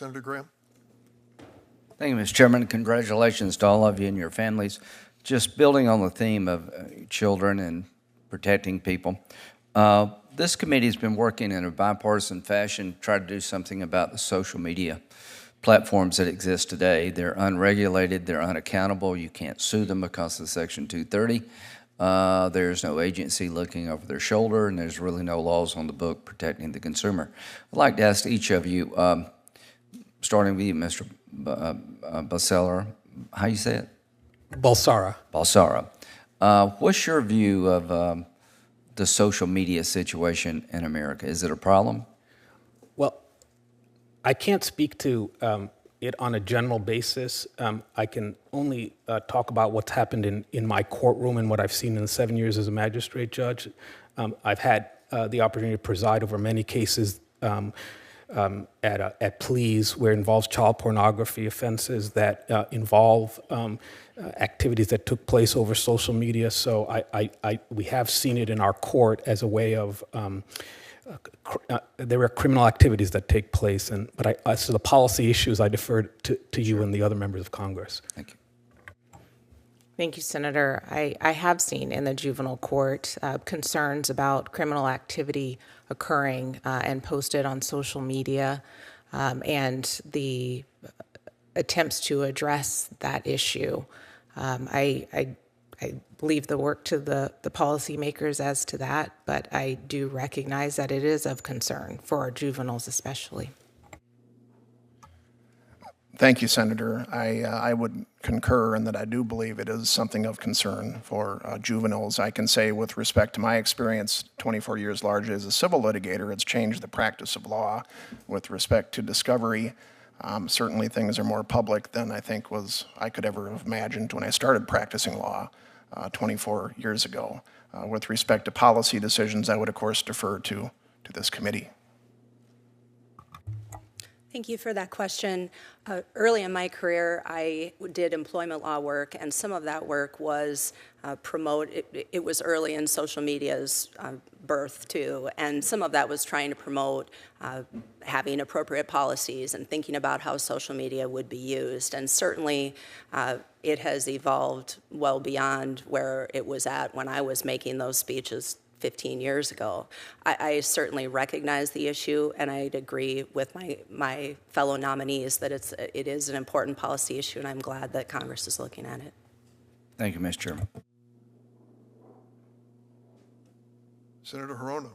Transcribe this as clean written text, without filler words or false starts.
Senator Graham. Thank you, Mr. Chairman. Congratulations to all of you and your families. Just building on the theme of children and protecting people, this committee has been working in a bipartisan fashion to try to do something about the social media platforms that exist today. They're unregulated, they're unaccountable, you can't sue them because of Section 230. There's no agency looking over their shoulder, and there's really no laws on the book protecting the consumer. I'd like to ask each of you, starting with you, Mr. Balsara, how you say it? Balsara. Balsara. What's your view of the social media situation in America? Is it a problem? Well, I can't speak to it on a general basis. I can only talk about what's happened in my courtroom and what I've seen in the 7 years as a magistrate judge. I've had the opportunity to preside over many cases at pleas where it involves child pornography offenses that involve activities that took place over social media. So we have seen it in our court as a way of there are criminal activities that take place, but as to the policy issues, I defer to you and the other members of Congress. Thank you. Thank you, Senator. I have seen in the juvenile court concerns about criminal activity occurring and posted on social media, and the attempts to address that issue. I leave the work to the policymakers as to that, but I do recognize that it is of concern for our juveniles especially. Thank you, Senator. I would concur in that I do believe it is something of concern for juveniles. I can say with respect to my experience, 24 years largely as a civil litigator, it's changed the practice of law with respect to discovery. Certainly things are more public than I think I could ever have imagined when I started practicing law 24 years ago. With respect to policy decisions, I would of course defer to this committee. Thank you for that question. Early in my career, I did employment law work, and some of that work was it was early in social media's birth, too, and some of that was trying to promote having appropriate policies and thinking about how social media would be used. And certainly, it has evolved well beyond where it was at when I was making those speeches 15 years ago. I certainly recognize the issue, and I'd agree with my fellow nominees that it is an important policy issue, and I'm glad that Congress is looking at it. Thank you, Mr. Chairman. Senator Hirono.